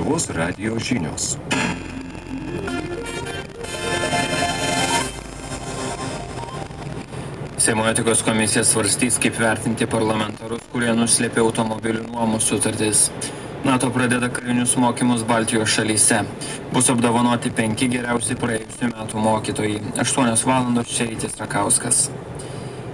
Lietuvos radijo žinios. Seimo etikos komisija svarstys, kaip vertinti parlamentarus, kurie nuslėpė automobilių nuomos sutartis. NATO pradeda karinius mokymus Baltijos šalyse. Bus apdovanoti 5 geriausi praėjusių metų mokytojai. 8 valandos čia Rytis Rakauskas.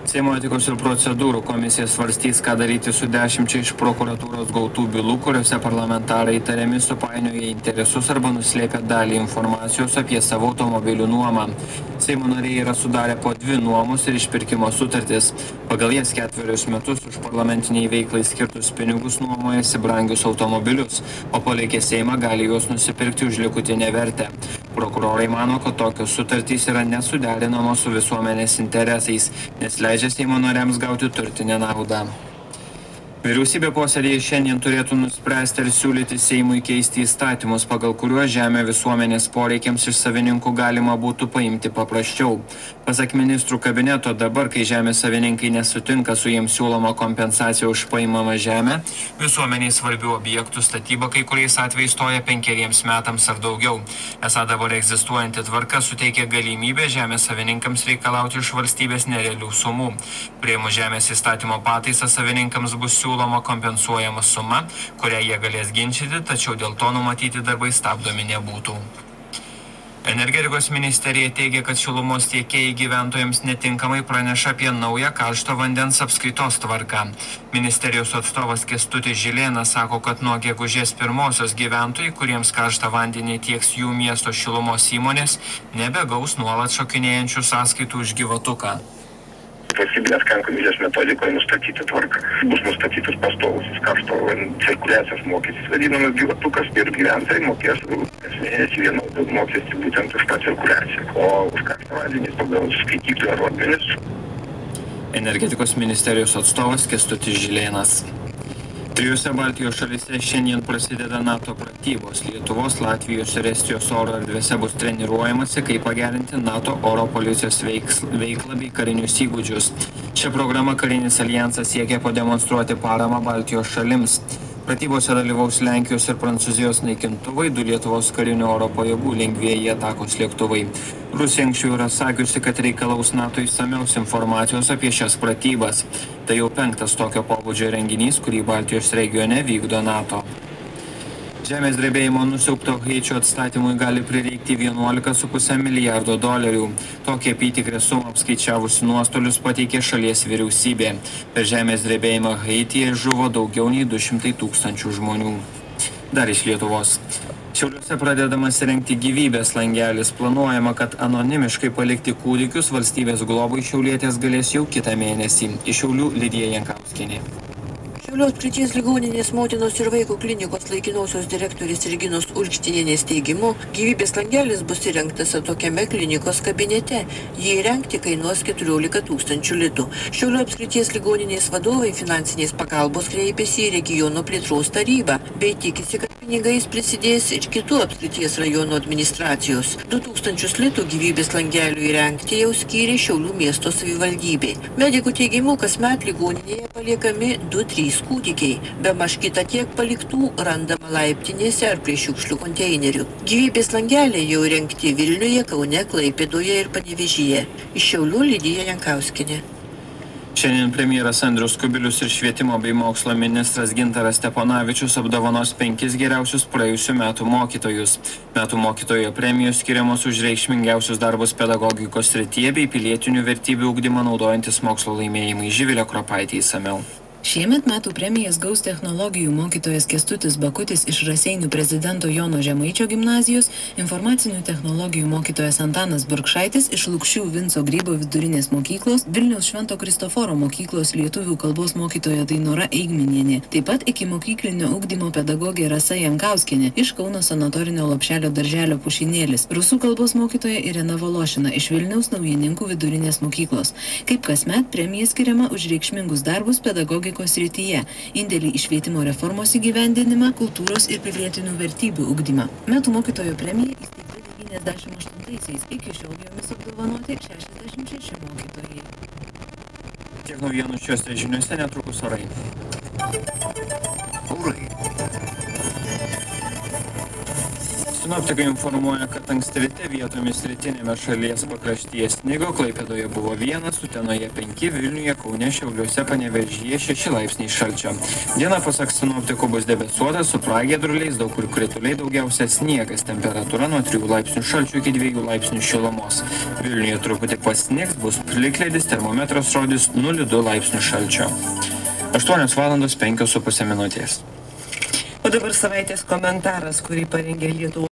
Seimo etikos ir procedūrų komisija svarstys, ką daryti su 10 iš prokuratūros gautų bylų, kuriuose parlamentarai įtariami supainioję interesus arba nuslėpę dalį informacijos apie savo automobilių nuomą. Seimo nariai yra sudarę po 2 nuomos ir išpirkimo sutartis. Pagal jas 4 metus už parlamentiniai veiklai skirtus pinigus nuomojasi brangius automobilius, o palikę Seimą gali juos nusipirkti už likutinę vertę. Prokurorai mano, kad tokios sutartys yra nesuderinamos su visuomenės interesais, nes leidžia Seimo nariams gauti turtinę naudą. Vyriausybė posėdėje šiandien turėtų nuspręsti ir siūlyti Seimui keisti įstatymus, pagal kuriuos žemę visuomenės poreikiams iš savininkų galima būtų paimti paprasčiau. Pasak ministrų kabineto, dabar, kai žemės savininkai nesutinka su jiems siūloma kompensacija už paimamą žemę, visuomeniai svarbių objektų statyba kai kuriais atvejais stoja 5 metams ar daugiau. Esą dabar egzistuojanti tvarka suteikia galimybę žemės savininkams reikalauti iš valstybės nerealių sumų. Priėmus žemės įstatymo pataisą savininkams bus siūloma kompensuojama suma, kurią jie galės ginčyti, tačiau dėl to numatyti darbai stabdomi nebūtų. Energetikos ministerija teigia, kad šilumos tiekėjai gyventojams netinkamai praneša apie naują karšto vandens apskaitos tvarką. Ministerijos atstovas Kęstutis Žilėnas sako, kad nuo gegužės 1 gyventojai, kuriems karštą vandenį tieks jų miesto šilumos įmonės, nebegaus nuolat šokinėjančių sąskaitų už gyvatuką. Valstybinės kainų komisijos metodikoje nustatyti tvarką. Bus nustatytas pastovusis karšto cirkuliacijos mokestis, vadinamas gyvatukas, ir gyventojai mokės kas mėnesį vienodą mokestį būtent už tą cirkuliaciją, o už karštą vandenį pagal skaityklę rodmenis. Energetikos ministerijos atstovas Kęstutis Žilėnas. 3 Baltijos šalyse šiandien prasideda NATO pratybos. Lietuvos, Latvijos ir Estijos oro erdvėse bus treniruojamasi, kaip pagerinti NATO oro policijos veiklą bei karinius įgūdžius. Šia programa karinis alijansas siekia pademonstruoti paramą Baltijos šalims. Pratybose dalyvaus Lenkijos ir Prancūzijos naikintuvai, 2 Lietuvos karinių oro pajėgų lengvieji atakos lėktuvai. Rusija anksčiau yra sakiusi, kad reikalaus NATO išsamios informacijos apie šias pratybas. Tai jau 5 tokio pobūdžio renginys, kurį Baltijos regione vykdo NATO. Žemės drebėjimo nusiaubto Haičio atstatymui gali prireikti $11,5 milijardo. Tokią apytikrę sumą apskaičiavusi nuostolius pateikė šalies vyriausybė. Per žemės drebėjimą Haityje žuvo daugiau nei 200 000 žmonių. Dar iš Lietuvos. Šiauliuose pradedamas rengti gyvybės langelis. Planuojama, kad anonimiškai palikti kūdikius valstybės globai šiaulietės galės jau kitą mėnesį. Iš Šiaulių Lidija Jankauskienė. Šiaulių apskrities ligoninės motinos ir vaiko klinikos laikinosios direktorės Reginos Ulštinienės teigimu, gyvybės langelis bus įrengtas atokiame klinikos kabinete. Jį įrengti kainuos 14 000 litų. Šiaulių apskrities ligoninės vadovai finansinės pagalbos kreipėsi į regiono plėtros tarybą, bei tikisi, kad pinigais prisidės ir kitų apskrities rajono administracijos. 2000 litų gyvybės langelių įrengti jau skyrė Šiaulių miesto savivaldybė. Medikų teigimu, kasmet ligoninėje paliekami 2-3 kūdikiai. Bemaž kitą tiek paliktų randama laiptinėse ar prie šiukšlių konteinerių. Gyvybės langeliai jau įrengti Vilniuje, Kaune, Klaipėdoje ir Panevėžyje. Iš Šiaulių Lidija Jankauskienė. Šiandien premjeras Andrius Kubilius ir švietimo bei mokslo ministras Gintaras Steponavičius apdovanos 5 geriausius praėjusių metų mokytojus. Metų mokytojo premijos skiriamos už reikšmingiausius darbus pedagogikos srityje bei pilietinių vertybių ugdymą naudojantis mokslo laimėjimai. Živilė Kropaitė išsamiau. Šiemet metų premijas gaus technologijų mokytojas Kęstutis Bakutis iš Raseinių prezidento Jono Žemaičio gimnazijos, informacinių technologijų mokytojas Antanas Burkšaitis iš Lukšių Vinco Grybo vidurinės mokyklos, Vilniaus Švento Kristoforo mokyklos lietuvių kalbos mokytoja Dainora Eigminienė, taip pat ikimokyklinio ugdymo pedagogė Rasa Jankauskienė iš Kauno sanatorinio lopšelio darželio Pušinėlis, rusų kalbos mokytoja Irena Vološina iš Vilniaus Naujininkų vidurinės mokyklos. Kaip kasmet premija skiriama už reikšmingus darbus pedagogikos srityje, indėlį į švietimo reformos įgyvendinimą, kultūros ir pilietinių vertybių ugdymą. Metų mokytojo premija įsteigta 98-aisiais, iki šiol jomis apdovanoti 66 mokytojai. Tiek naujienų šiuose žiniuose, netrukus orai. Sinoptikai informuoja, kad anksti ryte vietomis rytinėme šalies pakraštyje snigo, Klaipėdoje buvo 1, Utenoje 5, Vilniuje, Kaune, Šiauliuose, Panevėžyje 6 laipsniai šalčio. Diena pasak sinoptikų bus debesuota su pragiedruliais, daug kur krituliai, daugiausia sniegas, temperatūra nuo 3 laipsnių šalčio iki 2 laipsnių šilumos. Vilniuje truputį pasnigs, bus plikledis, termometras rodys 0,2 laipsnių šalčio. 8:05:05. O dabar savaitės komentaras, kurį parengė Lietuvos